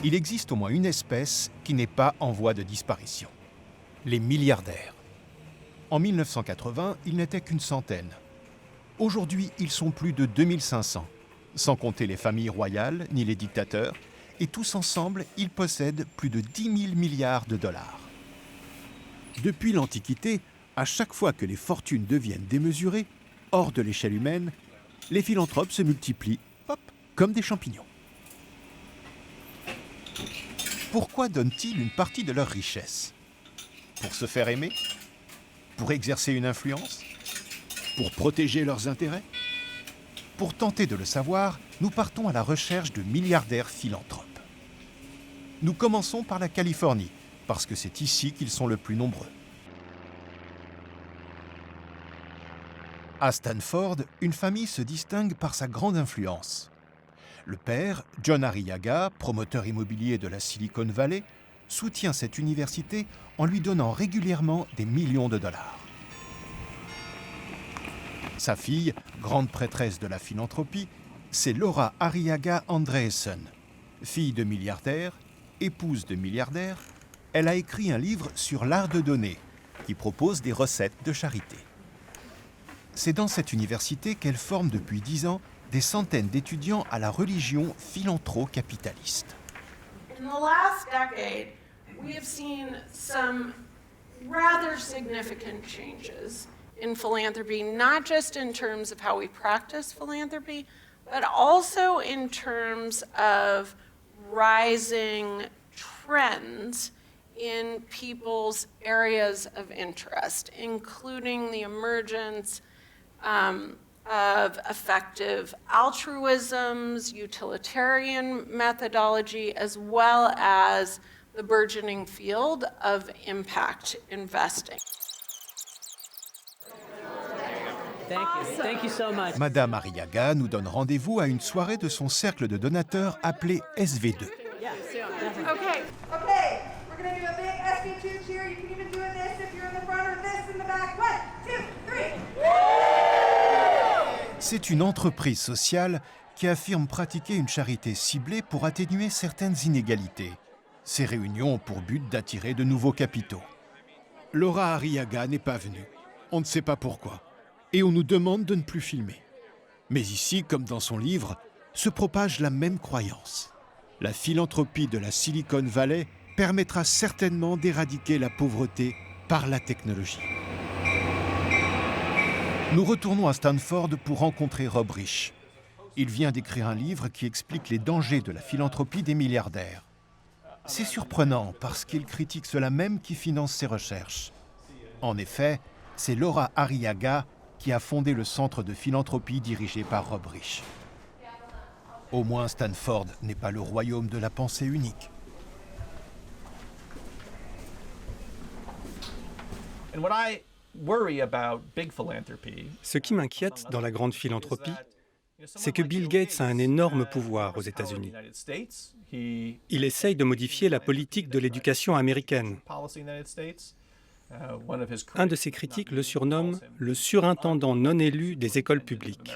Il existe au moins une espèce qui n'est pas en voie de disparition. Les milliardaires. En 1980, ils n'étaient qu'une centaine. Aujourd'hui, ils sont plus de 2500, sans compter les familles royales ni les dictateurs, et tous ensemble, ils possèdent plus de 10 000 milliards de dollars. Depuis l'Antiquité, à chaque fois que les fortunes deviennent démesurées, hors de l'échelle humaine, les philanthropes se multiplient, hop, comme des champignons. Pourquoi donnent-ils une partie de leur richesse? Pour se faire aimer? Pour exercer une influence? Pour protéger leurs intérêts? Pour tenter de le savoir, nous partons à la recherche de milliardaires philanthropes. Nous commençons par la Californie, parce que c'est ici qu'ils sont le plus nombreux. À Stanford, une famille se distingue par sa grande influence. Le père, John Arriaga, promoteur immobilier de la Silicon Valley, soutient cette université en lui donnant régulièrement des millions de dollars. Sa fille, grande prêtresse de la philanthropie, c'est Laura Arriaga Andreessen. Fille de milliardaire, épouse de milliardaire, elle a écrit un livre sur l'art de donner, qui propose des recettes de charité. C'est dans cette université qu'elle forme depuis 10 ans des centaines d'étudiants à la religion philanthro-capitaliste. In the last decade, we have seen some rather significant changes in philanthropy, not just in terms of how we practice philanthropy, but also in terms of rising trends in people's areas of interest, including the emergence of effective altruisms, utilitarian methodology, as well as the burgeoning field of impact investing. Thank you so much. Madame Arriaga nous donne rendez-vous à une soirée de son cercle de donateurs appelé SV2. Okay. Okay, we're gonna do a big SB2 cheer. You can even do this if you're in the front or this in the back. 1, 2, 3. C'est une entreprise sociale qui affirme pratiquer une charité ciblée pour atténuer certaines inégalités. Ces réunions ont pour but d'attirer de nouveaux capitaux. Laura Arriaga n'est pas venue. On ne sait pas pourquoi. Et on nous demande de ne plus filmer. Mais ici, comme dans son livre, se propage la même croyance. La philanthropie de la Silicon Valley permettra certainement d'éradiquer la pauvreté par la technologie. Nous retournons à Stanford pour rencontrer Rob Reich. Il vient d'écrire un livre qui explique les dangers de la philanthropie des milliardaires. C'est surprenant parce qu'il critique ceux-là même qui financent ses recherches. En effet, c'est Laura Arriaga qui a fondé le centre de philanthropie dirigé par Rob Reich. Au moins, Stanford n'est pas le royaume de la pensée unique. Ce qui m'inquiète dans la grande philanthropie, c'est que Bill Gates a un énorme pouvoir aux États-Unis. Il essaye de modifier la politique de l'éducation américaine. Un de ses critiques le surnomme le surintendant non élu des écoles publiques.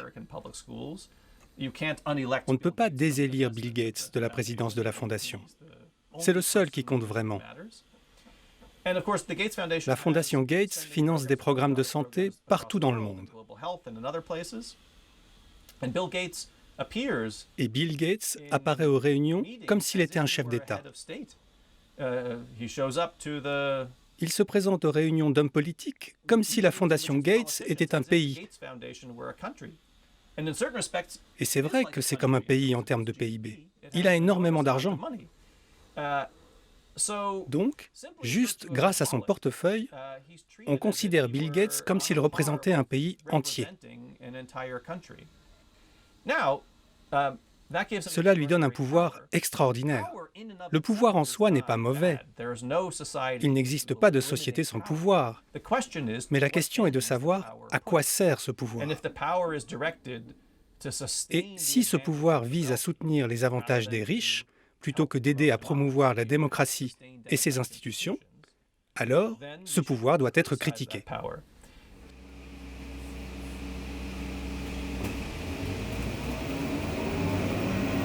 On ne peut pas désélire Bill Gates de la présidence de la Fondation. C'est le seul qui compte vraiment. La Fondation Gates finance des programmes de santé partout dans le monde. Et Bill Gates apparaît aux réunions comme s'il était un chef d'État. Il se présente aux réunions d'hommes politiques comme si la Fondation Gates était un pays. Et c'est vrai que c'est comme un pays en termes de PIB. Il a énormément d'argent. Donc, juste grâce à son portefeuille, on considère Bill Gates comme s'il représentait un pays entier. Cela lui donne un pouvoir extraordinaire. Le pouvoir en soi n'est pas mauvais. Il n'existe pas de société sans pouvoir. Mais la question est de savoir à quoi sert ce pouvoir. Et si ce pouvoir vise à soutenir les avantages des riches, plutôt que d'aider à promouvoir la démocratie et ses institutions, alors ce pouvoir doit être critiqué.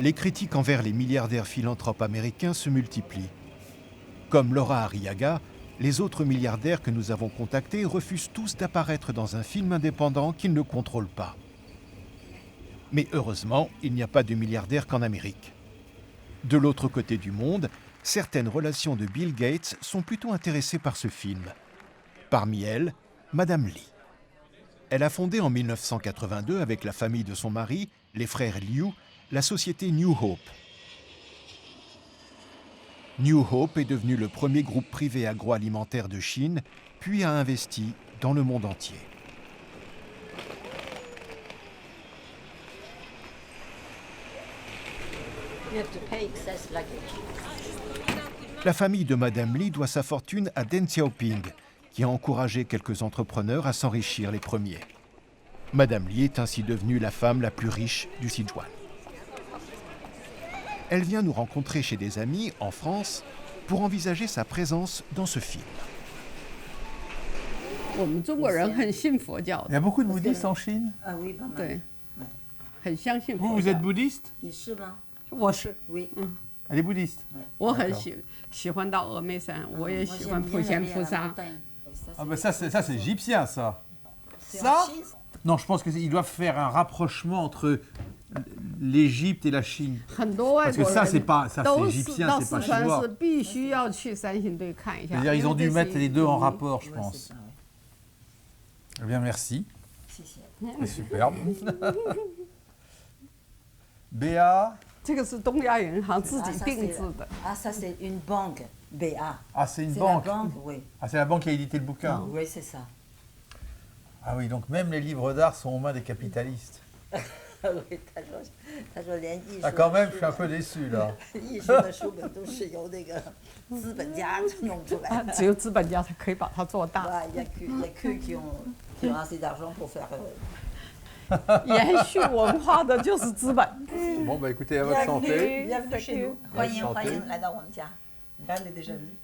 Les critiques envers les milliardaires philanthropes américains se multiplient. Comme Laura Arriaga, les autres milliardaires que nous avons contactés refusent tous d'apparaître dans un film indépendant qu'ils ne contrôlent pas. Mais heureusement, il n'y a pas de milliardaires qu'en Amérique. De l'autre côté du monde, certaines relations de Bill Gates sont plutôt intéressées par ce film. Parmi elles, Madame Lee. Elle a fondé en 1982 avec la famille de son mari, les frères Liu, la société New Hope. New Hope est devenu le premier groupe privé agroalimentaire de Chine, puis a investi dans le monde entier. La famille de Madame Lee doit sa fortune à Deng Xiaoping, qui a encouragé quelques entrepreneurs à s'enrichir les premiers. Madame Lee est ainsi devenue la femme la plus riche du Sichuan. Elle vient nous rencontrer chez des amis, en France, pour envisager sa présence dans ce film. Il y a beaucoup de bouddhistes en Chine? Ah oui, pas mal. Vous êtes bouddhiste? Oui. Elle est bouddhiste? Ah ben ça c'est égyptien ça. Ça? Non, je pense qu'ils doivent faire un rapprochement entre l'Égypte et la Chine. Parce que ça c'est égyptien, c'est pas chinois. C'est-à-dire ils ont dû mettre les deux en rapport, je pense. Eh bien merci. C'est superbe. Béa? Ah, ça c'est une banque, BA. Ah, c'est une C'est banque? la banque, oui. Ah, c'est la banque qui a édité le bouquin? Oui, c'est ça. Ah oui, donc même les livres d'art sont aux mains des capitalistes. Oui, Ah quand même, je suis un peu déçu là. Il n'y a qu'eux qui ont assez d'argent pour faire... Bon bah écoutez, à votre santé. Bienvenue chez nous.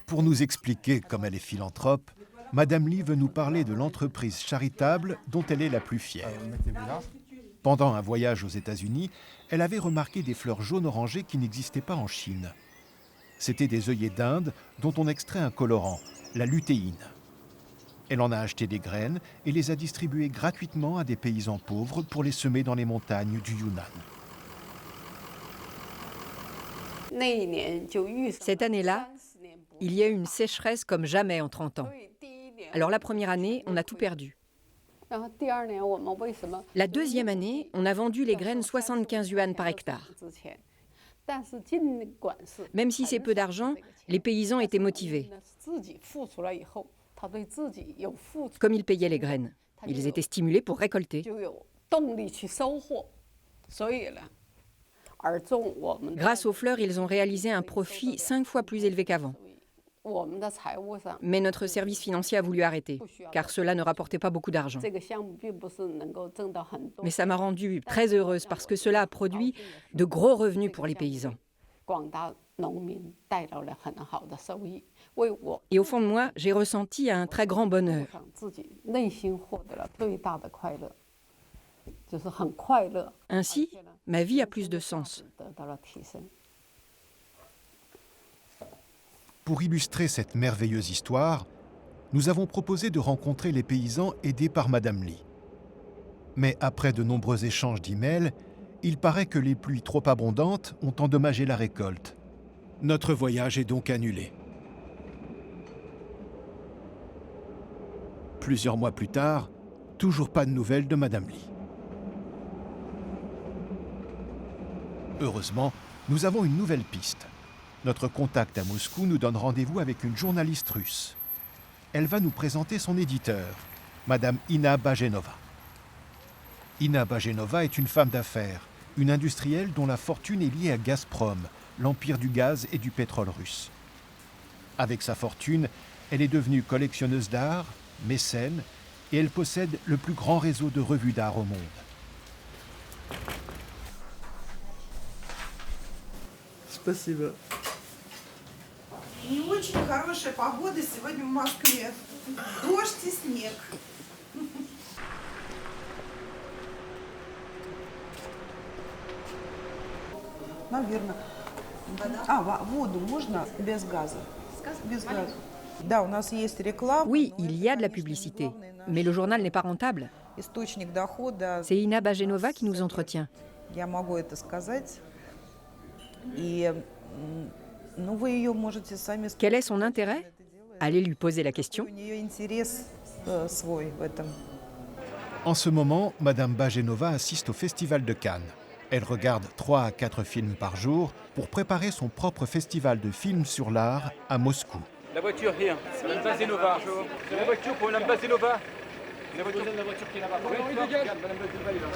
Pour nous expliquer comme elle est philanthrope, Madame Lee veut nous parler de l'entreprise charitable dont elle est la plus fière. Mettez-vous là. Pendant un voyage aux États-Unis, elle avait remarqué des fleurs jaune orangées qui n'existaient pas en Chine. C'étaient des œillets d'Inde dont on extrait un colorant, la lutéine. Elle en a acheté des graines et les a distribuées gratuitement à des paysans pauvres pour les semer dans les montagnes du Yunnan. Cette année-là, il y a eu une sécheresse comme jamais en 30 ans. Alors la première année, on a tout perdu. La deuxième année, on a vendu les graines 75 yuan par hectare. Même si c'est peu d'argent, les paysans étaient motivés. Comme ils payaient les graines, ils étaient stimulés pour récolter. Grâce aux fleurs, ils ont réalisé un profit 5 fois plus élevé qu'avant. Mais notre service financier a voulu arrêter, car cela ne rapportait pas beaucoup d'argent. Mais ça m'a rendue très heureuse parce que cela a produit de gros revenus pour les paysans. Et au fond de moi, j'ai ressenti un très grand bonheur. Ainsi, ma vie a plus de sens. Pour illustrer cette merveilleuse histoire, nous avons proposé de rencontrer les paysans aidés par Madame Lee. Mais après de nombreux échanges d'emails, il paraît que les pluies trop abondantes ont endommagé la récolte. Notre voyage est donc annulé. Plusieurs mois plus tard, toujours pas de nouvelles de Madame Lee. Heureusement, nous avons une nouvelle piste. Notre contact à Moscou nous donne rendez-vous avec une journaliste russe. Elle va nous présenter son éditeur, Madame Inna Bajenova. Inna Bajenova est une femme d'affaires, une industrielle dont la fortune est liée à Gazprom, l'empire du gaz et du pétrole russe. Avec sa fortune, elle est devenue collectionneuse d'art, mécène, et elle possède le plus grand réseau de revues d'art au monde. Спасибо. Не очень хорошая погода сегодня в Москве. Дождь и снег. Наверное. Воду можно без газа? Без газа. Да, у нас есть реклама. Oui, il y a de la publicité, mais le journal n'est pas rentable. Источник дохода. C'est Ina Bajenova qui nous entretient. Я могу это сказать. И вы ее можете сами. Quel est son intérêt? Allez lui poser la question. У нее интерес свой в этом. En ce moment, Madame Bajenova assiste au Festival de Cannes. Elle regarde 3 à 4 films par jour pour préparer son propre festival de films sur l'art à Moscou. La voiture, here. Madame Bajenova. C'est la voiture pour Madame Bajenova. La voiture qui est là-bas. Oui, dégage. Madame Bajenova, il va.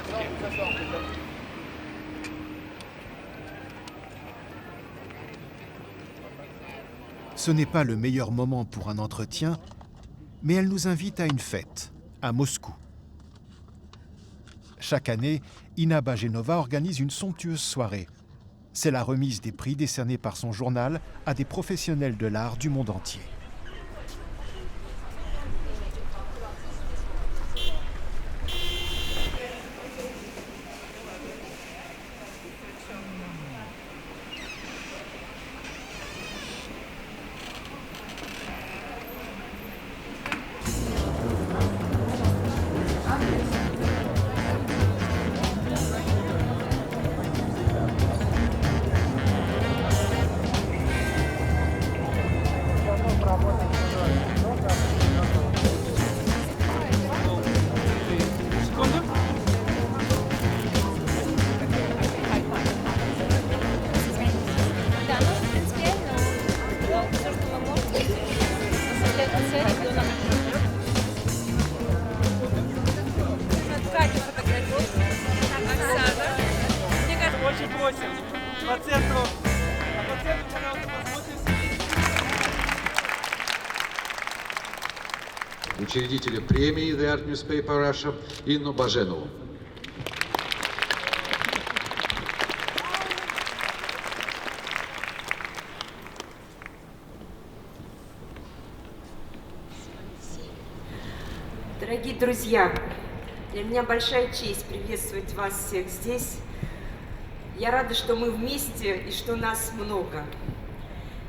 Ce n'est pas le meilleur moment pour un entretien, mais elle nous invite à une fête, à Moscou. Chaque année, Ina Bajenova organise une somptueuse soirée. C'est la remise des prix décernés par son journal à des professionnels de l'art du monde entier. Учредителя премии The Art Newspaper Russia Инну Баженову. Дорогие друзья, для меня большая честь приветствовать вас всех здесь. Я рада, что мы вместе и что нас много.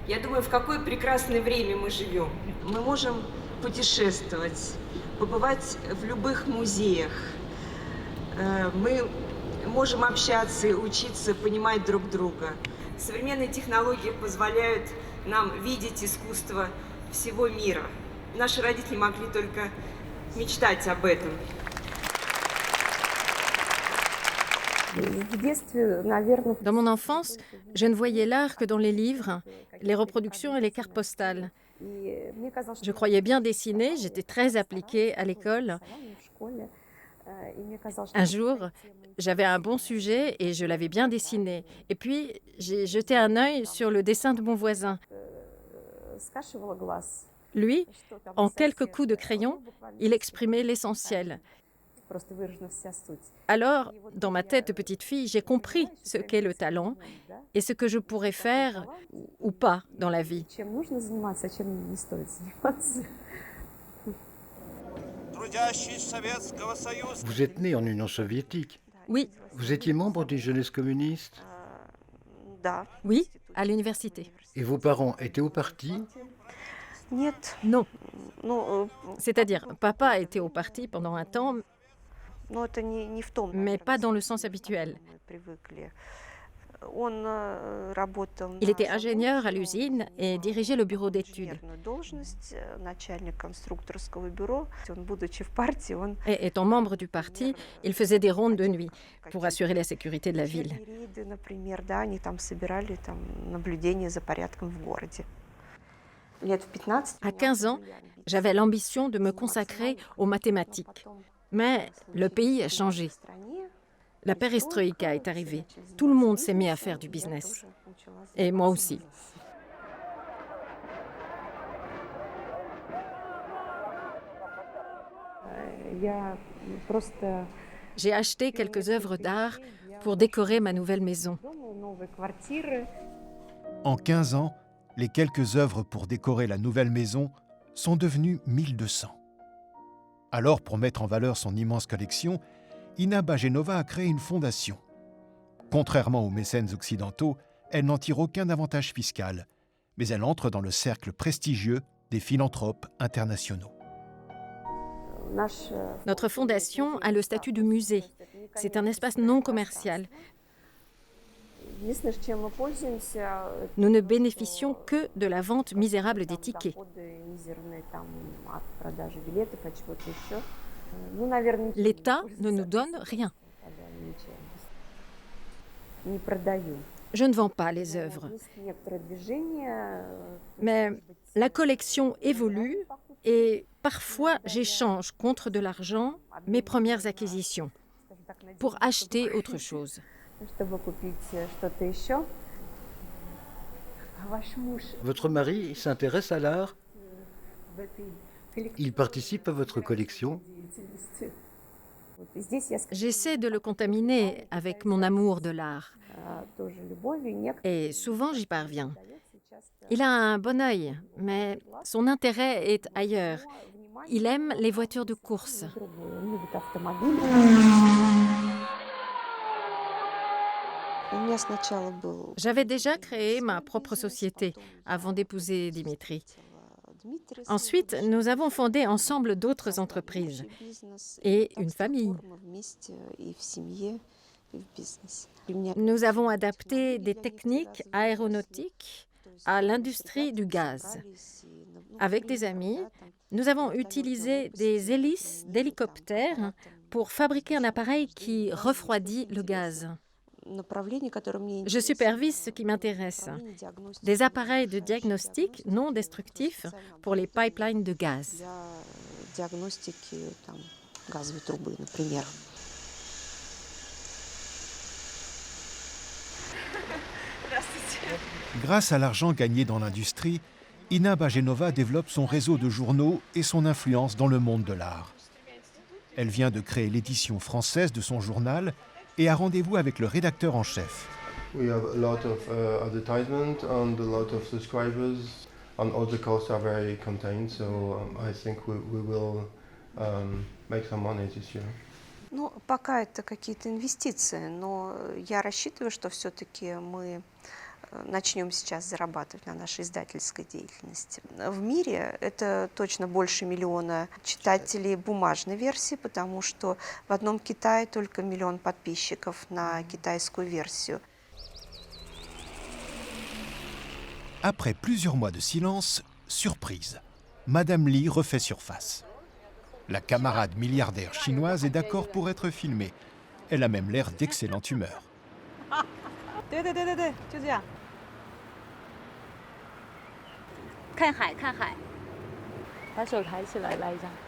Я думаю, в какое прекрасное время мы живем. Мы можем путешествовать, побывать в любых музеях. Мы можем общаться и учиться понимать друг друга. Современные технологии позволяют нам видеть искусство всего мира. Наши родители могли только мечтать об этом. Dans mon enfance, je ne voyais l'art que dans les livres, les reproductions et les cartes postales. Je croyais bien dessiner, j'étais très appliquée à l'école. Un jour, j'avais un bon sujet et je l'avais bien dessiné. Et puis, j'ai jeté un œil sur le dessin de mon voisin. Lui, en quelques coups de crayon, il exprimait l'essentiel. Alors, dans ma tête de petite fille, j'ai compris ce qu'est le talent et ce que je pourrais faire ou pas dans la vie. Vous êtes né en Union soviétique? Oui. Vous étiez membre d'une jeunesse communiste? Oui, à l'université. Et vos parents étaient au parti? Non. C'est-à-dire, papa était au parti pendant un temps, mais pas dans le sens habituel. Il était ingénieur à l'usine et dirigeait le bureau d'études. Et étant membre du parti, il faisait des rondes de nuit pour assurer la sécurité de la ville. À 15 ans, j'avais l'ambition de me consacrer aux mathématiques. Mais le pays a changé. La perestroïka est arrivée. Tout le monde s'est mis à faire du business. Et moi aussi. J'ai acheté quelques œuvres d'art pour décorer ma nouvelle maison. En 15 ans, les quelques œuvres pour décorer la nouvelle maison sont devenues 1200. Alors, pour mettre en valeur son immense collection, Ina Bajenova a créé une fondation. Contrairement aux mécènes occidentaux, elle n'en tire aucun avantage fiscal, mais elle entre dans le cercle prestigieux des philanthropes internationaux. Notre fondation a le statut de musée. C'est un espace non commercial. Nous ne bénéficions que de la vente misérable des tickets. L'État ne nous donne rien. Je ne vends pas les œuvres. Mais la collection évolue et parfois j'échange contre de l'argent mes premières acquisitions pour acheter autre chose. Votre mari s'intéresse à l'art? Il participe à votre collection? J'essaie de le contaminer avec mon amour de l'art. Et souvent j'y parviens. Il a un bon œil, mais son intérêt est ailleurs. Il aime les voitures de course. J'avais déjà créé ma propre société avant d'épouser Dimitri. Ensuite, nous avons fondé ensemble d'autres entreprises et une famille. Nous avons adapté des techniques aéronautiques à l'industrie du gaz. Avec des amis, nous avons utilisé des hélices d'hélicoptères pour fabriquer un appareil qui refroidit le gaz. Je supervise ce qui m'intéresse, des appareils de diagnostic non destructifs pour les pipelines de gaz. Grâce à l'argent gagné dans l'industrie, Ina Bajenova développe son réseau de journaux et son influence dans le monde de l'art. Elle vient de créer l'édition française de son journal et a rendez-vous avec le rédacteur en chef. We have a lot of advertisement and a lot of subscribers, and all the costs are very contained, so I think we will make some money this year. Ну, пока это какие-то инвестиции, но я рассчитываю, что все-таки мы начнем сейчас зарабатывать на нашей издательской деятельности. В мире это точно больше 1 миллиона читателей бумажной версии, потому что в одном Китае только 1 миллион подписчиков на китайскую версию. Après plusieurs mois de silence, surprise, Madame Li refait surface. La camarade milliardaire chinoise est d'accord pour être filmée. Elle a même l'air d'excellente humeur.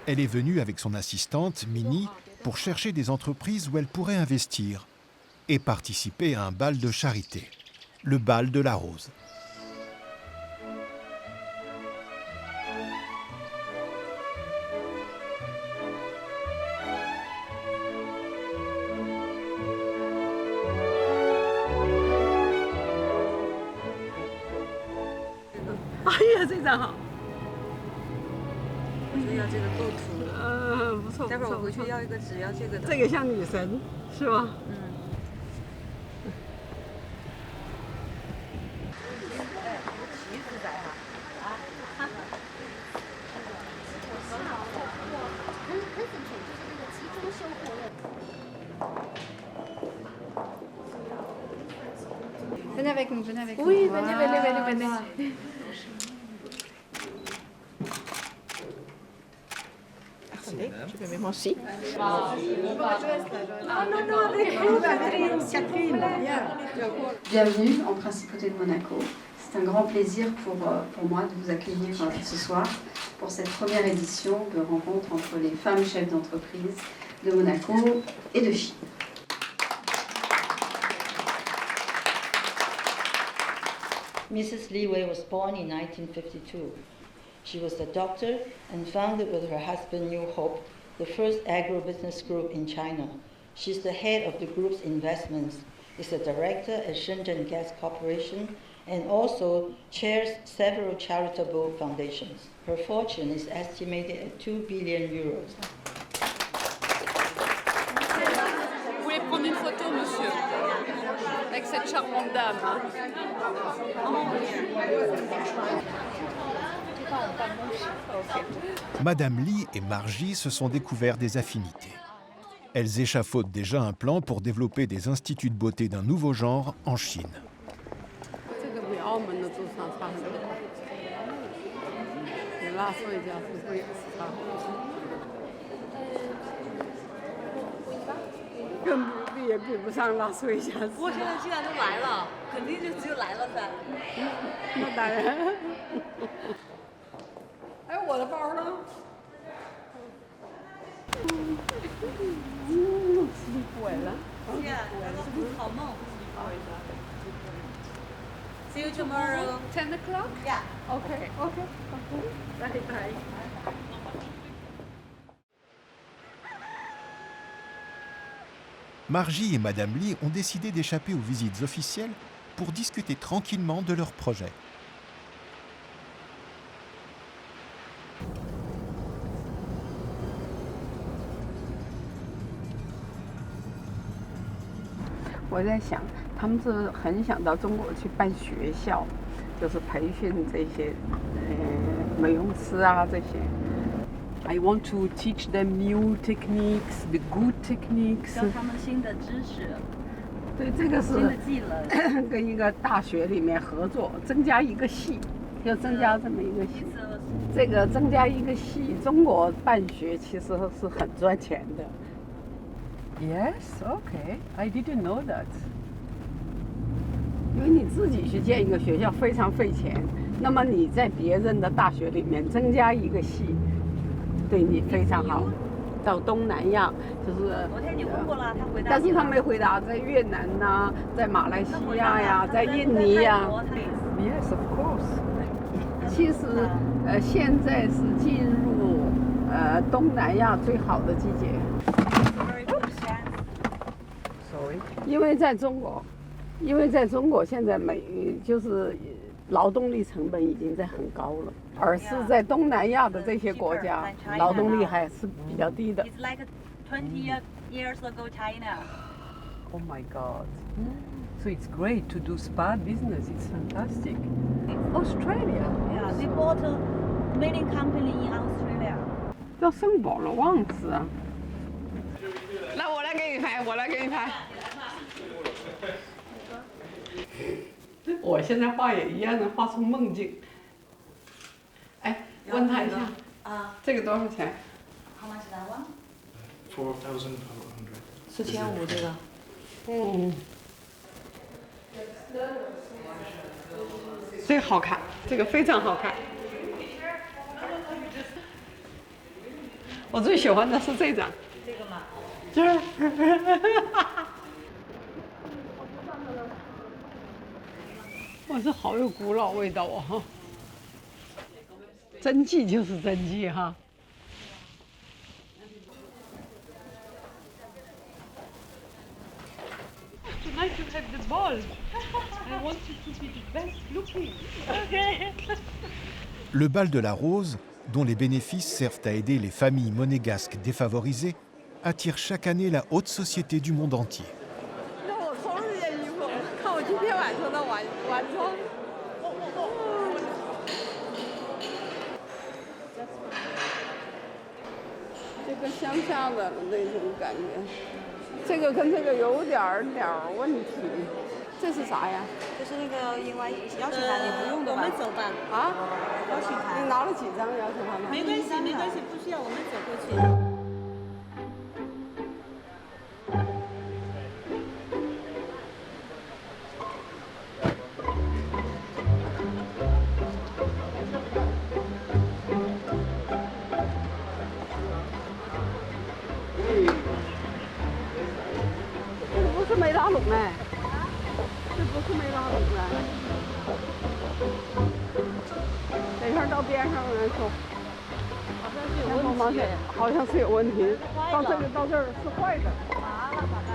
Elle est venue avec son assistante, Minnie, pour chercher des entreprises où elle pourrait investir et participer à un bal de charité, le bal de la rose. Venez avec nous, venez avec nous. Oui, venez. Attendez, je vais mettre moi aussi. Bienvenue en Principauté de Monaco. C'est un grand plaisir pour moi de vous accueillir ce soir pour cette première édition de rencontre entre les femmes chefs d'entreprise de Monaco et de Chine. Mrs. Li Wei was born in 1952. She was a doctor and founded with her husband New Hope the first agribusiness group in China. She's the head of the group's investments, is a director at Shenzhen Gas Corporation, and also chairs several charitable foundations. Her fortune is estimated at 2 billion euros. Vous voulez prendre une photo, monsieur? Madame Li et Margie se sont découvert des affinités. Elles échafaudent déjà un plan pour développer des instituts de beauté d'un nouveau genre en Chine. See you tomorrow. 10 o'clock? Yeah. Okay. Bye bye. Margie et Madame Li ont décidé d'échapper aux visites officielles pour discuter tranquillement de leur projet. Je在想，他们是很想到中国去办学校，就是培训这些美容师啊这些。I want to teach them new techniques, the good techniques. 教他们新的知识。对，这个是新的技能。跟一个大学里面合作，增加一个系，就增加这么一个系。这个增加一个系，中国办学其实是很赚钱的。Yes, okay. I didn't know that. 因为你自己去建一个学校非常费钱，那么你在别人的大学里面增加一个系，对你非常好。到东南亚就是，昨天你问过了，他回答。但是他没回答，在越南呐，在马来西亚呀，在印尼呀。Yes, of course. 其实现在是进入东南亚最好的季节。因为在中国现在就是劳动力成本已经在很高了，而是在东南亚的这些国家，劳动力还是比较低的。It's like 20 years ago China. Oh my God! So it's great to do spa business. It's fantastic. Australia. Yeah, they bought a many company in Australia. 要圣保罗旺斯啊！来，我来给你拍，我现在画也一样的，画出梦境。哎，问他一下，这个多少钱 ？How much that one? 4,500这个。这个好看，这个非常好看。我最喜欢的是这张。这个吗？哇，这好有古老味道啊！真迹就是真迹哈。Tonight you have the ball. I want you to be the best looking. Okay. Le bal de la rose, dont les bénéfices servent à aider les familles monégasques défavorisées, attire chaque année la haute société du monde entier. 这个乡下的那种感觉，这个跟这个有点问题。这是啥呀？这是那个因为邀请函，你不用的吧？我们走吧。啊？邀请函。你拿了几张邀请函呢？没关系，不需要，我们走过去。没拉拢哎，这不是没拉拢哎。等一下到边上来说，好像是有问题，好像是有问题。到这儿是坏的。麻了，咋办？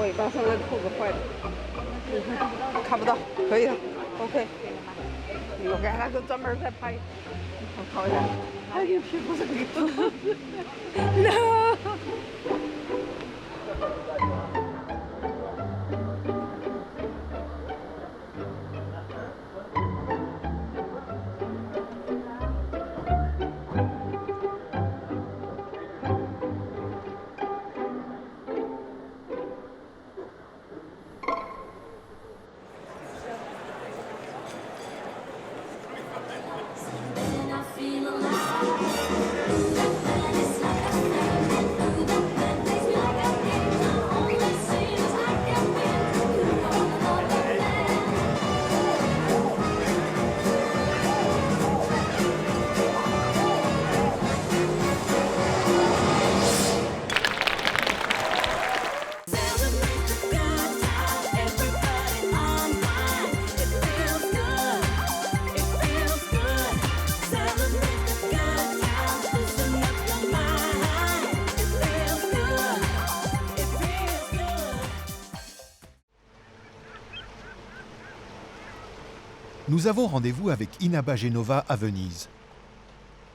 对，马上再扣个坏的。看不到，可以的 ，OK。我给他专门再拍，我考一下。哎，你屁股这个。No。Nous avons rendez-vous avec Inaba Genova à Venise.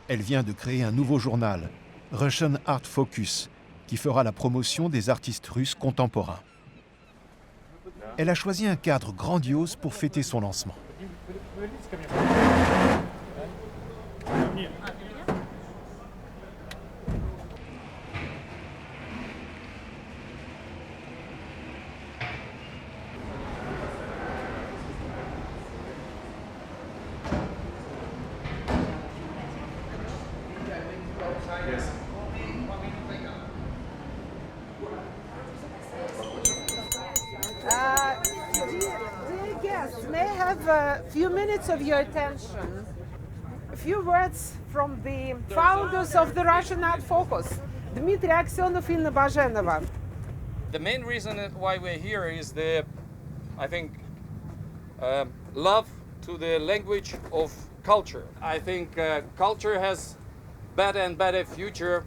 Elle vient de créer un nouveau journal, Russian Art Focus, qui fera la promotion des artistes russes contemporains. Elle a choisi un cadre grandiose pour fêter son lancement. Dear guests, may I have a few minutes of your attention? A few words from the founders of the Russian Art Focus, Dmitry Aksionov and Inaba Genova. The main reason why we're here is I think, love to the language of culture. I think culture has better and better future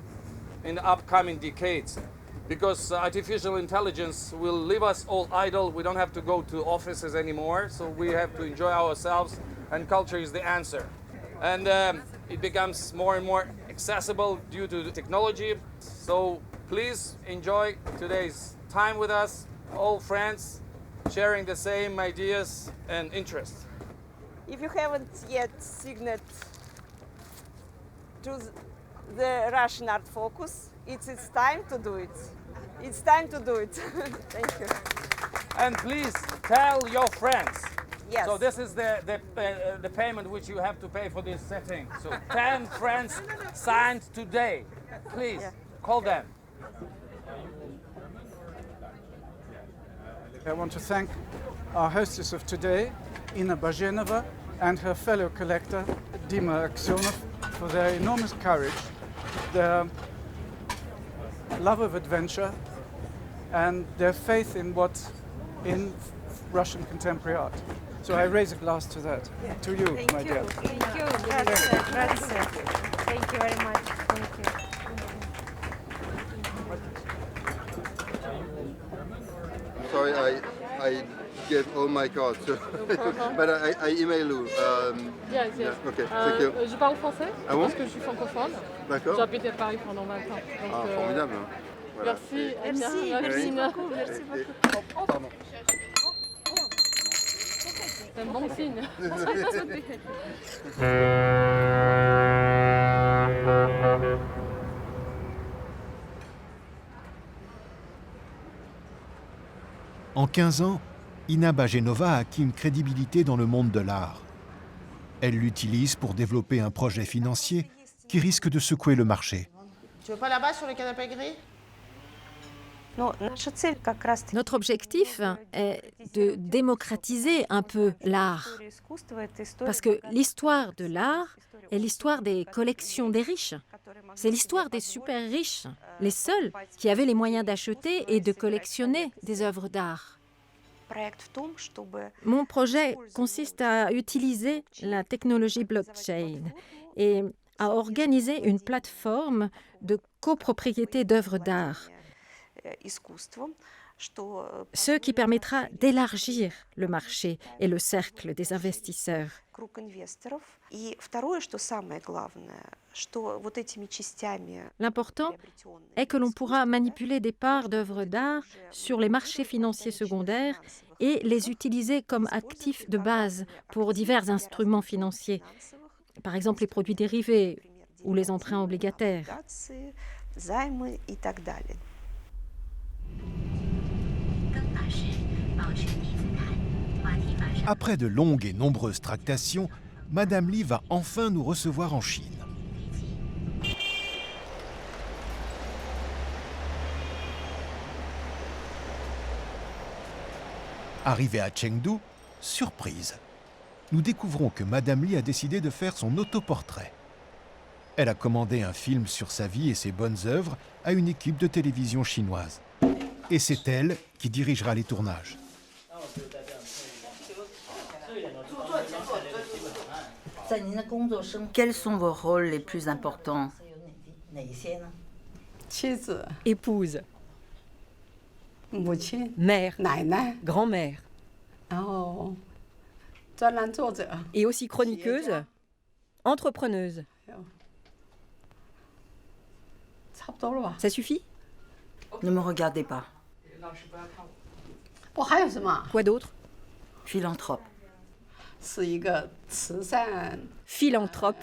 in the upcoming decades, because artificial intelligence will leave us all idle. We don't have to go to offices anymore, so we have to enjoy ourselves, and culture is the answer. And it becomes more and more accessible due to the technology. So please enjoy today's time with us, all friends sharing the same ideas and interests. If you haven't yet signed to the Russian Art Focus, it's time to do it. It's time to do it. Thank you. And please tell your friends. Yes. So this is the payment which you have to pay for this setting. So 10 friends signed today. Please call them. I want to thank our hostess of today, Inaba Genova, and her fellow collector, Dima Aksionov, for their enormous courage, their love of adventure, and their faith in Russian contemporary art. So I raise a glass to that, to you, my dear. Thank you. Grazie. Grazie. Thank you very much. Thank you. Sorry, I gave all my cards, but I email you. Yes, yes. Yeah, okay, thank you. Je parle français Ah bon? parce que je suis francophone. D'accord. J'ai habité à Paris pendant 20 ans. Donc, formidable. Voilà. Merci, Merci, Anna. merci Nina. beaucoup, merci beaucoup. Pardon. C'est un bon signe. En 15 ans, Inaba Genova a acquis une crédibilité dans le monde de l'art. Elle l'utilise pour développer un projet financier qui risque de secouer le marché. Tu veux pas là-bas sur le canapé gris? Notre objectif est de démocratiser un peu l'art. Parce que l'histoire de l'art est l'histoire des collections des riches. C'est l'histoire des super riches, les seuls qui avaient les moyens d'acheter et de collectionner des œuvres d'art. Mon projet consiste à utiliser la technologie blockchain et à organiser une plateforme de copropriété d'œuvres d'art. ce qui permettra d'élargir le marché et le cercle des investisseurs. L'important est que l'on pourra manipuler des parts d'œuvres d'art sur les marchés financiers secondaires et les utiliser comme actifs de base pour divers instruments financiers, par exemple les produits dérivés ou les emprunts obligataires. Après de longues et nombreuses tractations, Madame Li va enfin nous recevoir en Chine. Arrivée à Chengdu, surprise. Nous découvrons que Madame Li a décidé de faire son autoportrait. Elle a commandé un film sur sa vie et ses bonnes œuvres à une équipe de télévision chinoise. Et c'est elle qui dirigera les tournages. Quels sont vos rôles les plus importants? Épouse, mère, grand-mère, et aussi chroniqueuse, entrepreneuse. Ça suffit? Ne me regardez pas. Quoi d'autre? Philanthrope. Philanthrope,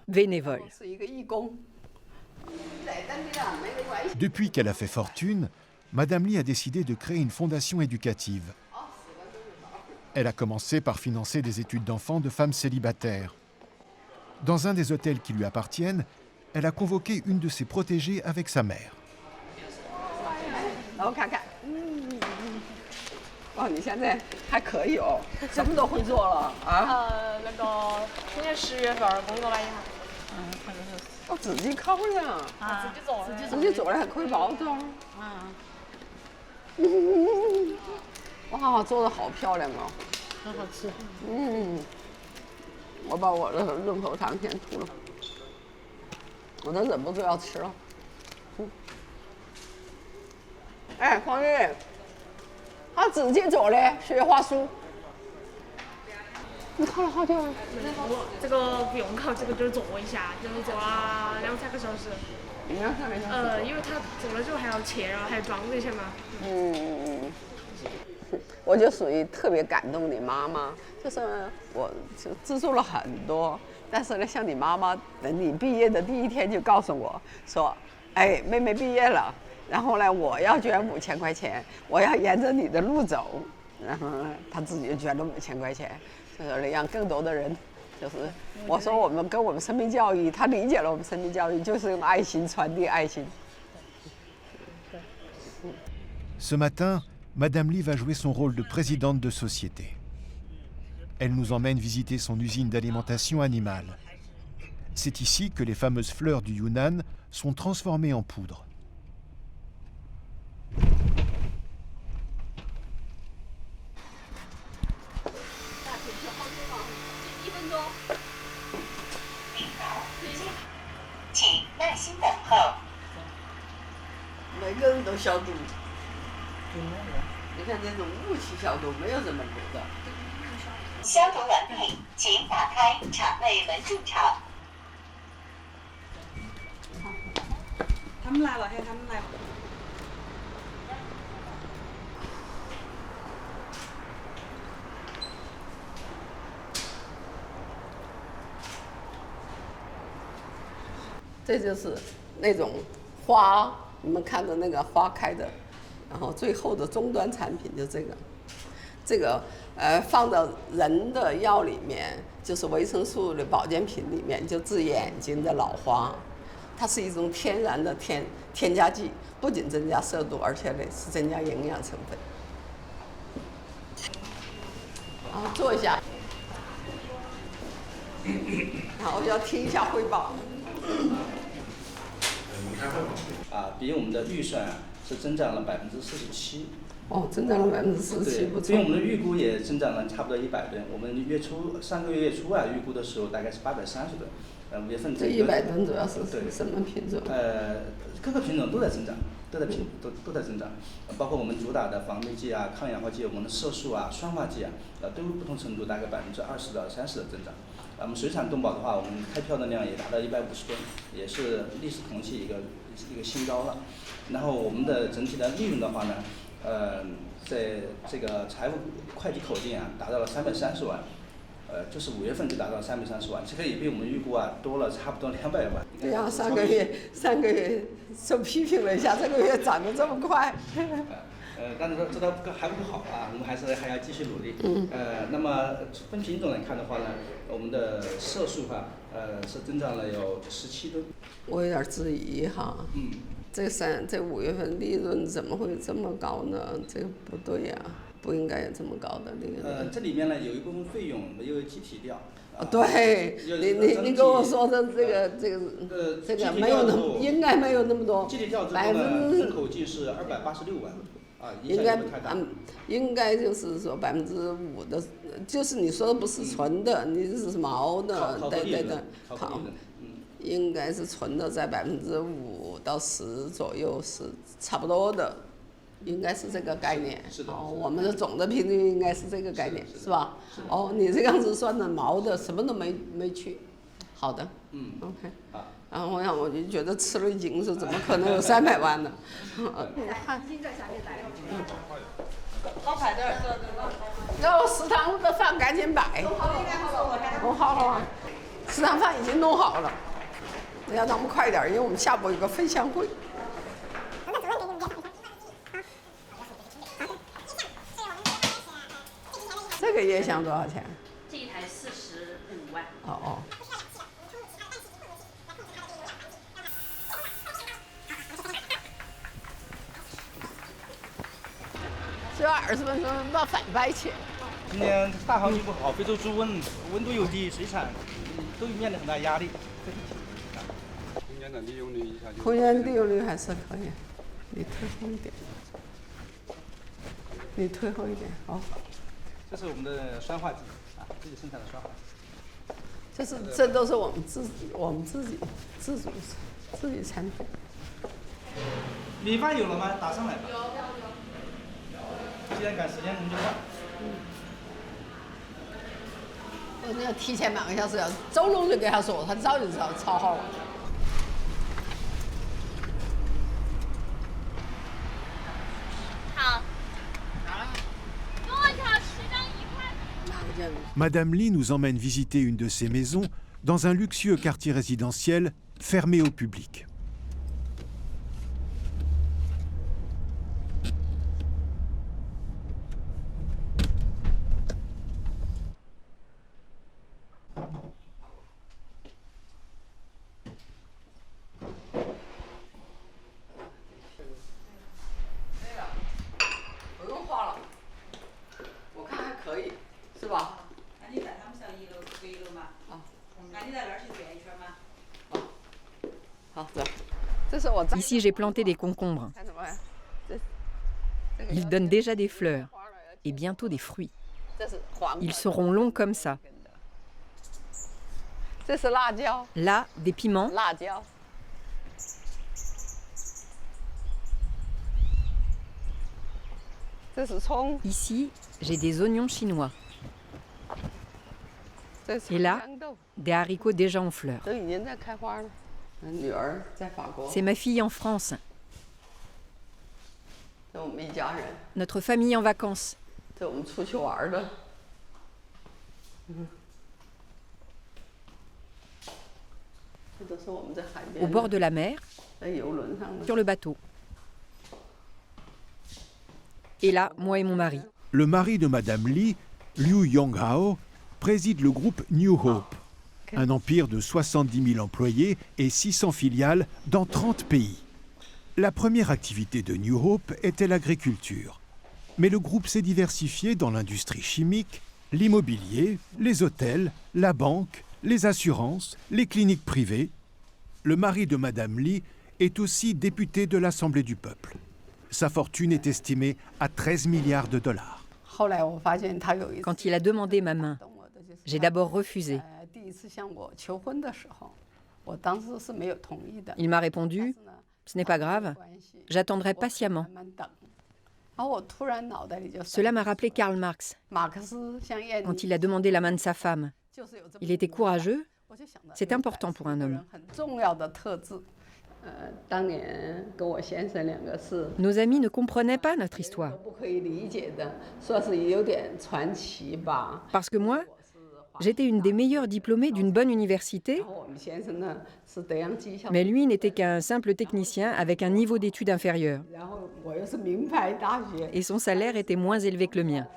bénévole. Depuis qu'elle a fait fortune, Madame Li a décidé de créer une fondation éducative. Elle a commencé par financer des études d'enfants de femmes célibataires. Dans un des hôtels qui lui appartiennent, elle a convoqué une de ses protégées avec sa mère.我就属于特别感动的妈妈，就是我就资助了很多，但是呢，像你妈妈，等你毕业的第一天就告诉我说，哎，妹妹毕业了，然后呢，我要捐5000块钱，我要沿着你的路走，然后呢，她自己就捐了5000块钱，就是让更多的人，就是我说我们跟我们生命教育，她理解了我们生命教育，就是用爱心传递爱心。Ce matin, Madame Li va jouer son rôle de présidente de société. Elle nous emmène visiter son usine d'alimentation animale. C'est ici que les fameuses fleurs du Yunnan sont transformées en poudre.这就是那种花，你们看的那个花开的，然后最后的终端产品就这个，这个放到人的药里面，就是维生素的保健品里面，就治眼睛的老花，它是一种天然的添加剂，不仅增加色度，而且呢是增加营养成分。然后坐一下，然后要听一下汇报。比我们的预算是增长了47%。哦，增长了47%，不错。比我们的预估也增长了差不多100吨。我们上个月初预估的时候大概是830吨，5月份这100吨主要是什么品种？各个品种都在增长。都在增长，包括我们主打的防霉剂啊、抗氧化剂、我们的色素啊、酸化剂啊，都有不同程度大概20%到30%的增长。我们水产动保的话，我们开票的量也达到150吨，也是历史同期一个新高了。然后我们的整体的利润的话呢，在这个财务会计口径啊，达到了330万。就是5月份就达到了330万，这个也比我们预估啊多了差不多200万。对呀，上个月受批评了一下，这个月涨得这么快。但是这都还不够好啊，我们还要继续努力。那么分品种来看的话呢，我们的色素哈，是增长了有17吨。我有点质疑哈。这5月份利润怎么会这么高呢？这个不对呀。不应该有这么高的利润。这里面呢有一部分费用没有计提掉。对，你跟我说的这个没有那么应该没有那么多。计提掉之后呢，人口净是286万，啊，影响也不太大。应该就是说5%的，就是你说的不是纯的，你是毛的，对，好，应该是纯的在5%到10%左右是差不多的。应该是这个概念，我们的总的平均应该是这个概念，是吧？你这样子算的毛的什么都没去，好的，OK。然后我就觉得吃了一惊，说怎么可能有300万呢？好排队，让我食堂的饭赶紧摆。弄好了，食堂饭已经弄好了，要让我们快点，因为我们下午有个分享会。这个椰香多少钱？这一台45万。只要20分钟到300钱。今年大行情不好，非洲猪瘟，温度又低，水产都面临很大压力。空间的利用率一下就。空间利用率还是可以，你退后一点。你退后一点，这是我们的酸化剂啊，自己生产的酸化剂。这都是我们自己产品。米饭有了吗？打上来吧。有。既然赶时间，我们就换。我那要提前半个小时，要周龙就给他说，他早就知道炒好了。好。Madame Li nous emmène visiter une de ses maisons dans un luxueux quartier résidentiel fermé au public. Ici, j'ai planté des concombres. Ils donnent déjà des fleurs et bientôt des fruits. Ils seront longs comme ça. Là, des piments. Ici, j'ai des oignons chinois. Et là, des haricots déjà en fleurs. C'est ma fille en France. Notre famille en vacances. Au bord de la mer, sur le bateau. Et là, moi et mon mari. Le mari de Madame Li, Liu Yonghao, préside le groupe New Hope, un empire de 70 000 employés et 600 filiales dans 30 pays. La première activité de New Hope était l'agriculture. Mais le groupe s'est diversifié dans l'industrie chimique, l'immobilier, les hôtels, la banque, les assurances, les cliniques privées. Le mari de Madame Li est aussi député de l'Assemblée du peuple. Sa fortune est estimée à 13 milliards de dollars. Quand il a demandé ma main, j'ai d'abord refusé. Il m'a répondu Ce n'est pas grave, j'attendrai patiemment. Cela m'a rappelé Karl Marx, quand il a demandé la main de sa femme. Il était courageux, c'est important pour un homme. Nos amis ne comprenaient pas notre histoire. Parce que moi, j'étais une des meilleures diplômées d'une bonne université, mais lui n'était qu'un simple technicien avec un niveau d'études inférieur. Et son salaire était moins élevé que le mien.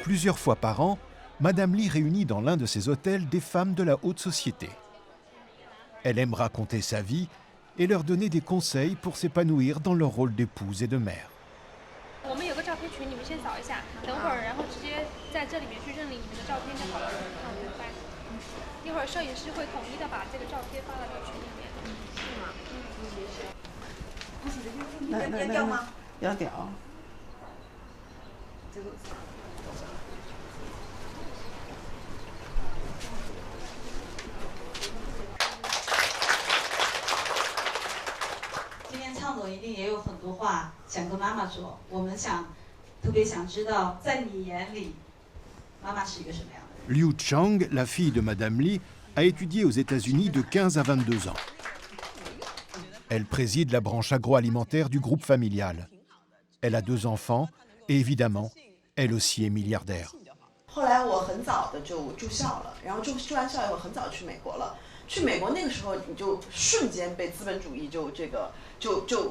Plusieurs fois par an, Madame Lee réunit dans l'un de ses hôtels des femmes de la haute société. Elle aime raconter sa vie et leur donner des conseils pour s'épanouir dans leur rôle d'épouse et de mère. Liu Chang, la fille de Madame Lee, a étudié aux États-Unis de 15 à 22 ans. Elle préside la branche agroalimentaire du groupe familial. Elle a 2 enfants et évidemment, elle aussi est milliardaire. 后来我很早的就住校了，然后住完校以后很早去美国了。去美国那个时候，你就瞬间被资本主义就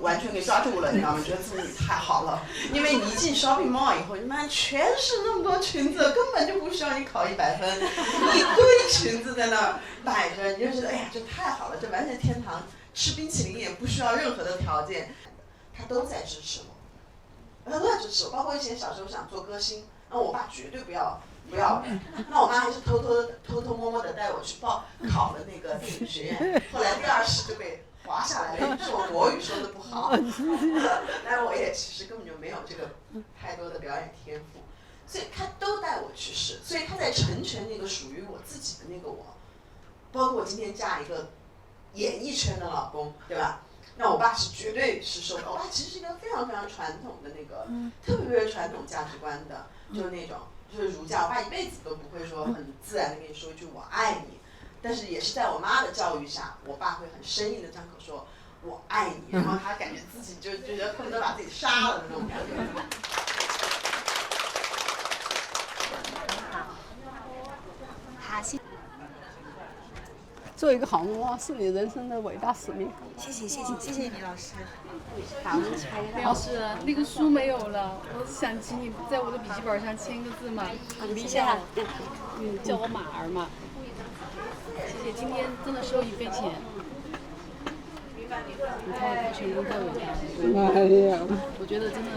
完全给抓住了，你知道吗？觉得资本主义太好了，因为你一进 shopping mall 以后，你妈全是那么多裙子，根本就不需要你考100分，一堆裙子在那儿摆着，你就觉得哎呀，这太好了，这完全天堂。吃冰淇淋也不需要任何的条件，他都在支持我，他都在支持我。包括以前小时候想做歌星，然后我爸绝对不要。那我妈还是偷偷摸摸的带我去考了那个电影学院，后来第2试就被划下来了，说我国语说的不好，但是我也其实根本就没有这个太多的表演天赋，所以他都带我去试，所以他在成全那个属于我自己的那个我，包括我今天嫁一个演艺圈的老公，对吧？那我爸是绝对是受到，我爸其实是一个非常非常传统的那个，特别传统价值观的，就是那种。就是儒家，我爸一辈子都不会说很自然的跟你说一句我爱你，但是也是在我妈的教育下，我爸会很生硬的张口说我爱你，然后他感觉自己就觉得恨不得把自己杀了的那种感觉。好，做一个好妈妈是你人生的伟大使命。谢谢李老师。李老师，那个书没有了，我想请你在我的笔记本上签个字嘛，鼓励一下，叫我马儿嘛。谢谢，今天真的收1分钱。你看我成功在伟大。哎呀，我觉得真的，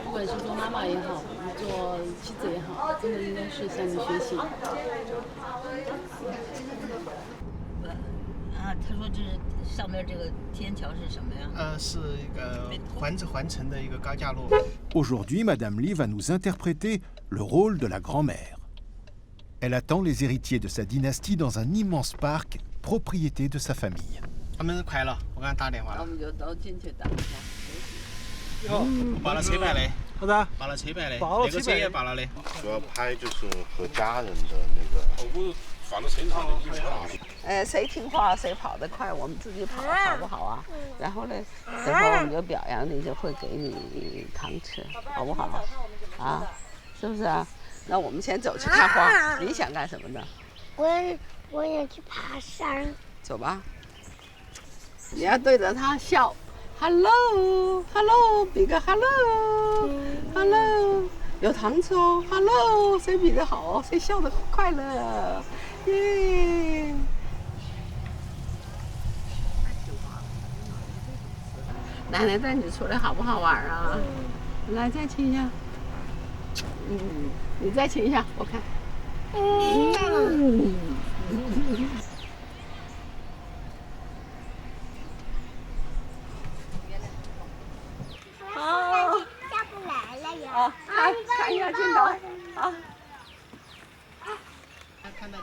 不管是做妈妈也好，做妻子也好，真的应该是向你学习。他说这是上面这个天桥是什么呀？是一个环城的一个高架路。Aujourd'hui, Madame Lee va nous interpréter le rôle de la grand-mère. Elle attend les héritiers de sa dynastie dans un immense parc, propriété de sa famille. 他们快了，我给他打电话了。我们就都进去等一下。哟，报了车牌嘞？好的，报了车牌嘞，报了车牌那个车也报了的。主要拍就是和家人的那个。我放到车上的。谁听话谁跑得快，我们自己跑好不好啊？然后呢，等会我们就表扬你，就会给你糖吃，好不好？啊，是不是啊？那我们先走去看花，你想干什么呢？我也去爬山。走吧。你要对着他笑 ，Hello Hello， 比个 Hello Hello， 有糖吃哦 ，Hello， 谁比得好，谁笑得快乐，耶！奶奶带你出来好不好玩啊？来，再亲一下。你再亲一下，我看。下不来了呀！看一下镜头。好。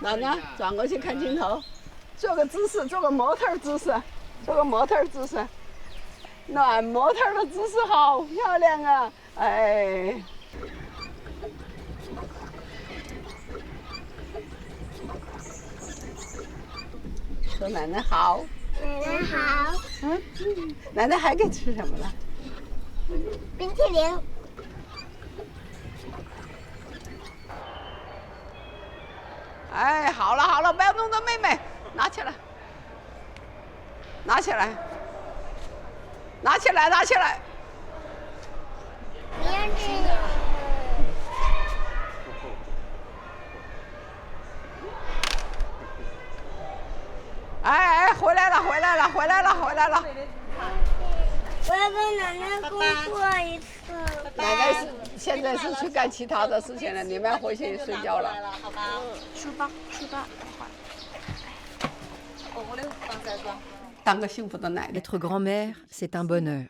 奶奶转过去看镜头，做个姿势，做个模特姿势，做个模特姿势。暖模特的姿势好漂亮啊！哎。说奶奶好。奶奶好。奶奶还给吃什么了？冰淇淋。哎，好了好了，不要弄到妹妹，拿起来，拿起来，拿起来，拿起来。别吃。哎，回来了，回来了，回来了，回来了。我要跟奶奶工作一次。奶奶现在是去干其他的事情了，你们回去睡觉了。好吧。书包，书包，当个幸福的奶奶。Être grand-mère, c'est un bonheur.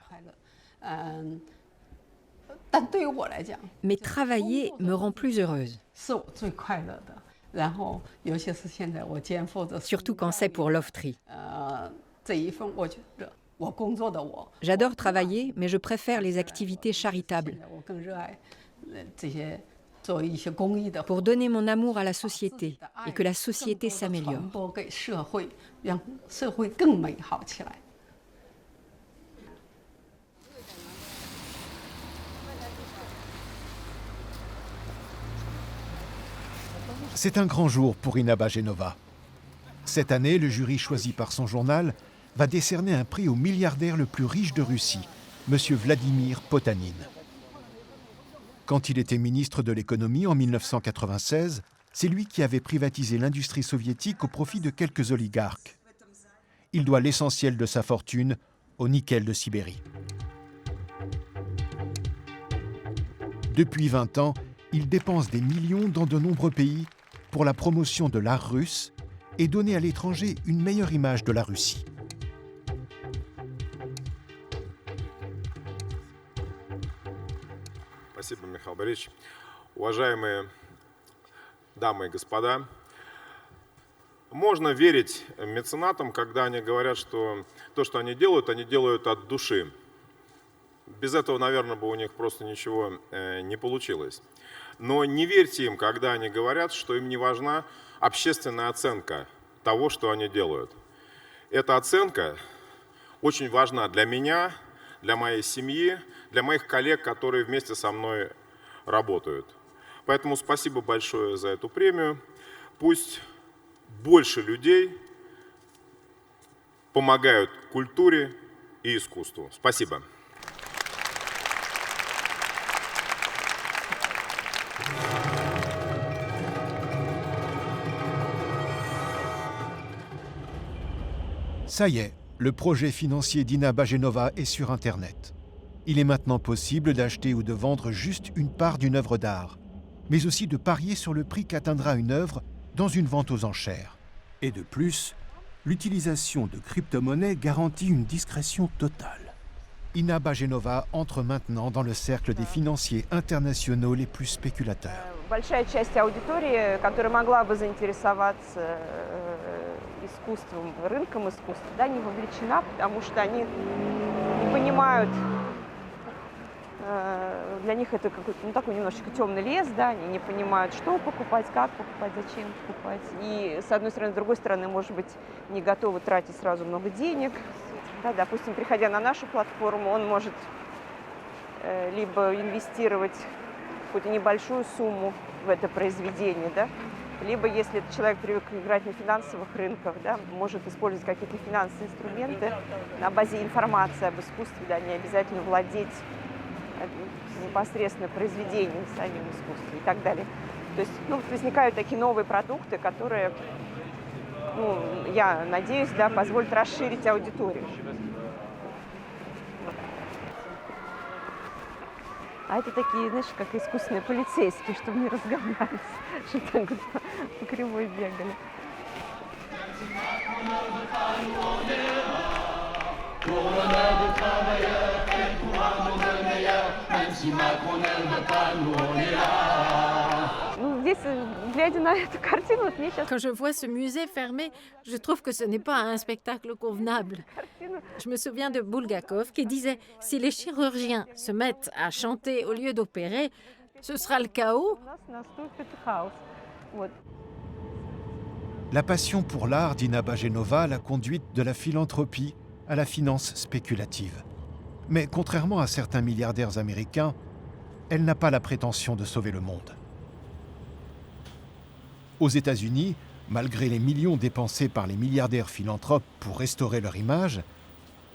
但对于我来讲 Mais travailler me rend plus heureuse. 是我最快乐的。然后，尤其是现在我肩负着 Surtout quand c'est pour l'ofterie. 这一份我觉得我工作的我 J'adore travailler, mais je préfère les activités charitables. 我更热爱这些做一些公益的 Pour donner mon amour à la société et que la société s'améliore. 传播给社会，让社会更美好起来。C'est un grand jour pour Inaba Genova. Cette année, le jury choisi par son journal va décerner un prix au milliardaire le plus riche de Russie, M. Vladimir Potanin. Quand il était ministre de l'économie en 1996, c'est lui qui avait privatisé l'industrie soviétique au profit de quelques oligarques. Il doit l'essentiel de sa fortune au nickel de Sibérie. Depuis 20 ans, il dépense des millions dans de nombreux pays pour la promotion de l'art russe et donner à l'étranger une meilleure image de la Russie. Спасибо, Михаил Борисович. Уважаемые дамы и господа, можно верить меценатам, когда они говорят, что то, что они делают от души. Без этого, наверное, бы у них просто ничего не получилось. Но не верьте им, когда они говорят, что им не важна общественная оценка того, что они делают. Эта оценка очень важна для меня, для моей семьи, для моих коллег, которые вместе со мной работают. Поэтому спасибо большое за эту премию. Пусть больше людей помогают культуре и искусству. Спасибо. Ça y est, le projet financier d'Inaba Genova est sur Internet. Il est maintenant possible d'acheter ou de vendre juste une part d'une œuvre d'art, mais aussi de parier sur le prix qu'atteindra une œuvre dans une vente aux enchères. Et de plus, l'utilisation de crypto-monnaies garantit une discrétion totale. Inaba Genova entre maintenant dans le cercle des financiers internationaux les plus spéculateurs. Большая часть аудитории, которая могла бы заинтересоваться искусством, рынком искусства, да, не вовлечена, потому что они не понимают, для них это какой-то, ну, такой немножечко темный лес, да, они не понимают, что покупать, как покупать, зачем покупать. И с одной стороны, с другой стороны, может быть, не готовы тратить сразу много денег. Да, допустим, приходя на нашу платформу, он может либо инвестировать какую-то небольшую сумму в это произведение, да, либо, если этот человек привык играть на финансовых рынках, да, может использовать какие-то финансовые инструменты на базе информации об искусстве, да, не обязательно владеть непосредственно произведением, самим искусством и так далее. То есть, ну, возникают такие новые продукты, которые, ну, я надеюсь, да, позволят расширить аудиторию. А это такие, знаешь, как искусственные полицейские, чтобы не разговаривать, чтобы так вот по кривой бегали. Même si Macron ne veut pas nous, on est là. Quand je vois ce musée fermé, je trouve que ce n'est pas un spectacle convenable. Je me souviens de Bulgakov qui disait « Si les chirurgiens se mettent à chanter au lieu d'opérer, ce sera le chaos. » La passion pour l'art d'Ina Bajenova l'a conduite de la philanthropie à la finance spéculative. Mais contrairement à certains milliardaires américains, elle n'a pas la prétention de sauver le monde. Aux États-Unis, malgré les millions dépensés par les milliardaires philanthropes pour restaurer leur image,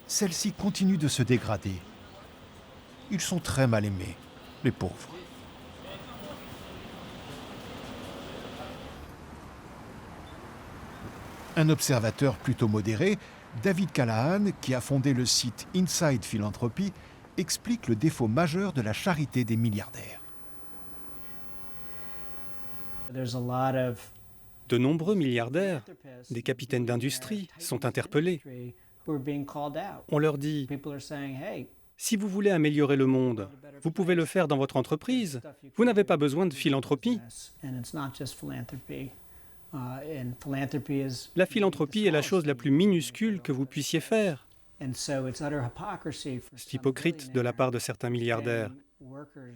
celle-ci continue de se dégrader. Ils sont très mal aimés, les pauvres. Un observateur plutôt modéré, David Callahan, qui a fondé le site Inside Philanthropy, explique le défaut majeur de la charité des milliardaires. De nombreux milliardaires, des capitaines d'industrie, sont interpellés. On leur dit « Si vous voulez améliorer le monde, vous pouvez le faire dans votre entreprise. Vous n'avez pas besoin de philanthropie. » La philanthropie est la chose la plus minuscule que vous puissiez faire. C'est hypocrite de la part de certains milliardaires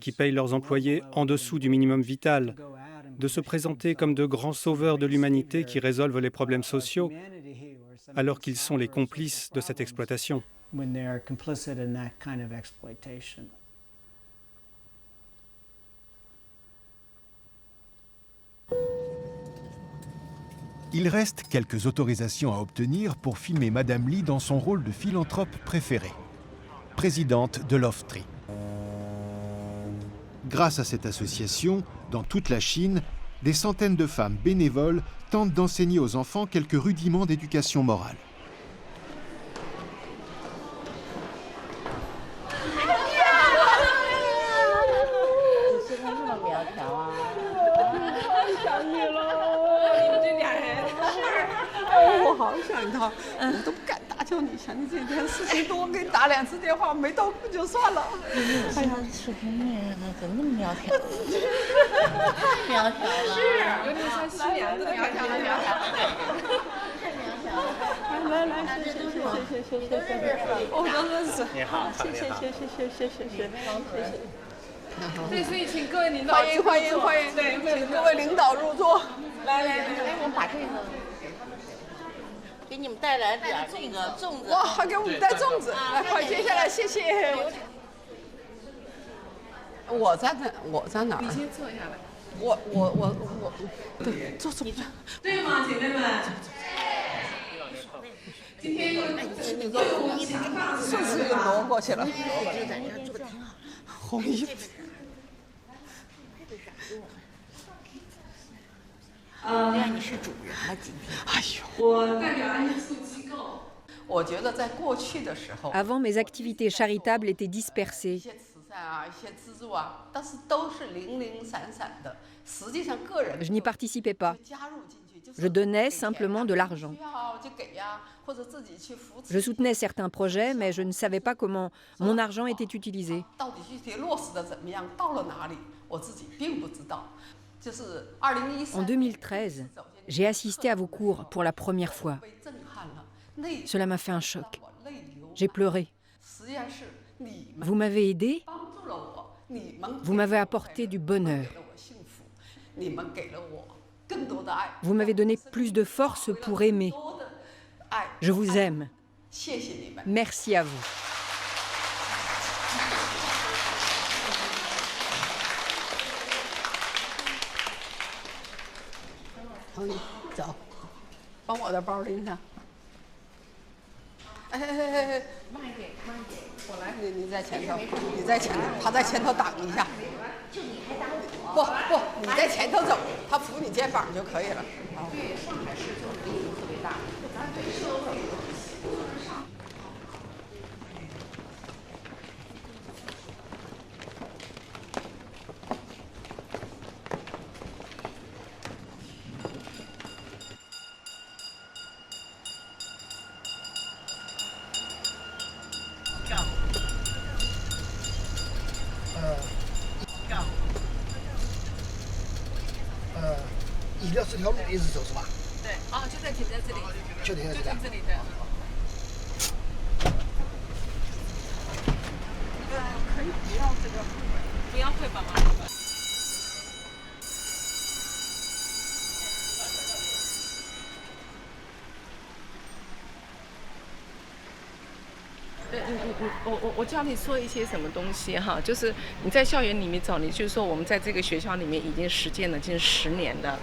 qui payent leurs employés en dessous du minimum vital, de se présenter comme de grands sauveurs de l'humanité qui résolvent les problèmes sociaux, alors qu'ils sont les complices de cette exploitation. Il reste quelques autorisations à obtenir pour filmer Madame Li dans son rôle de philanthrope préféré, présidente de Love Tree. Grâce à cette association, dans toute la Chine, des centaines de femmes bénévoles tentent d'enseigner aux enfants quelques rudiments d'éducation morale. Avant, mes activités charitables étaient dispersées. Je n'y participais pas. Je donnais simplement de l'argent. Je soutenais certains projets, mais je ne savais pas comment mon argent était utilisé. En 2013, j'ai assisté à vos cours pour la première fois. Cela m'a fait un choc. J'ai pleuré. Vous m'avez aidé. Vous m'avez apporté du bonheur. Vous m'avez donné plus de force pour aimer. Je vous aime. Merci à vous. 164条路一直走是吧？对，哦，就在停在这里，就停在这里。这里的。可以不要这个，不要绘本吗？我教你说一些什么东西哈，就是你在校园里面走，你就是说我们在这个学校里面已经实践了近10年的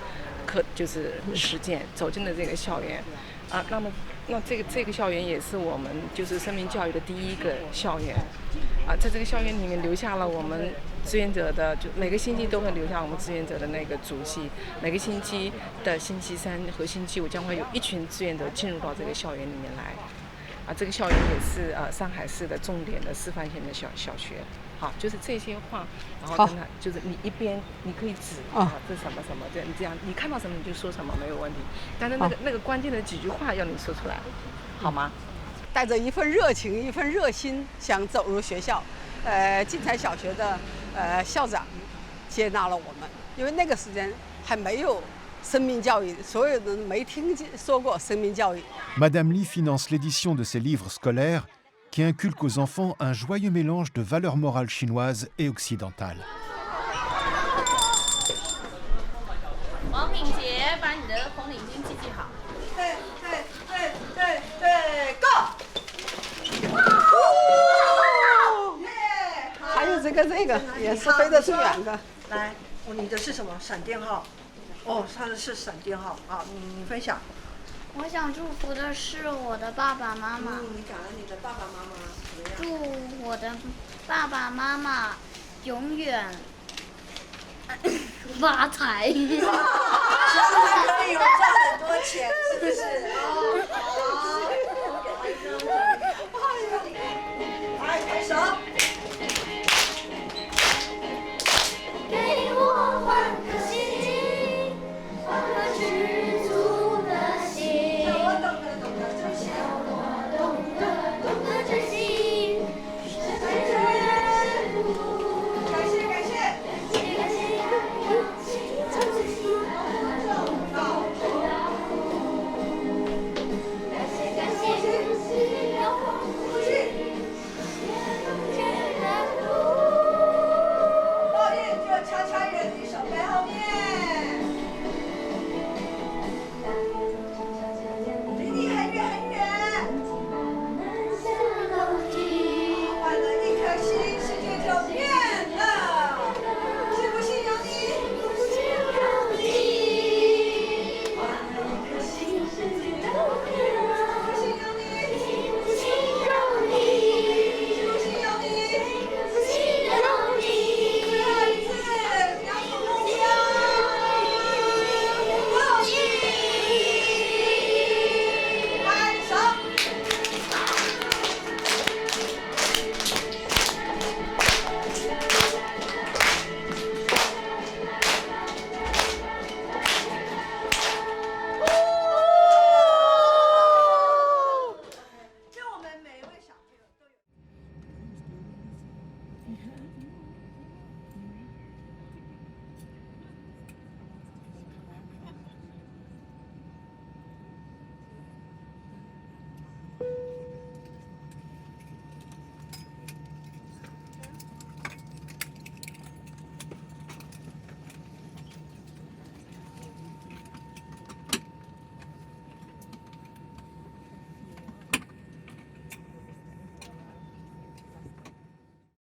就是实践走进了这个校园啊。那这个校园也是我们就是生命教育的第一个校园啊，在这个校园里面留下了我们志愿者的，就每个星期都会留下我们志愿者的那个足迹。每个星期的星期三和星期五将会有一群志愿者进入到这个校园里面来。啊，这个校园也是上海市的重点的示范性的小学，好，就是这些话，然后跟他就是你一边你可以指这什么什么，你这样你看到什么你就说什么没有问题，但是那个关键的几句话要你说出来，好吗？带着一份热情、一份热心，想走入学校。晋才小学的校长接纳了我们，因为那个时间还没有。Madame Li finance l'édition de ces livres scolaires qui inculquent aux enfants un joyeux mélange de valeurs morales chinoises et occidentales. 王敏杰，把你的红领巾系好。对 ，Go！ 还有这个也是飞得最远的。来，你的是什么？闪电号。哦，他的是闪电号啊！你分享。我想祝福的是我的爸爸妈妈。你感恩你的爸爸妈妈。祝我的爸爸妈妈永远发财。将来可以赚很多钱，是不是？好。来，拍手。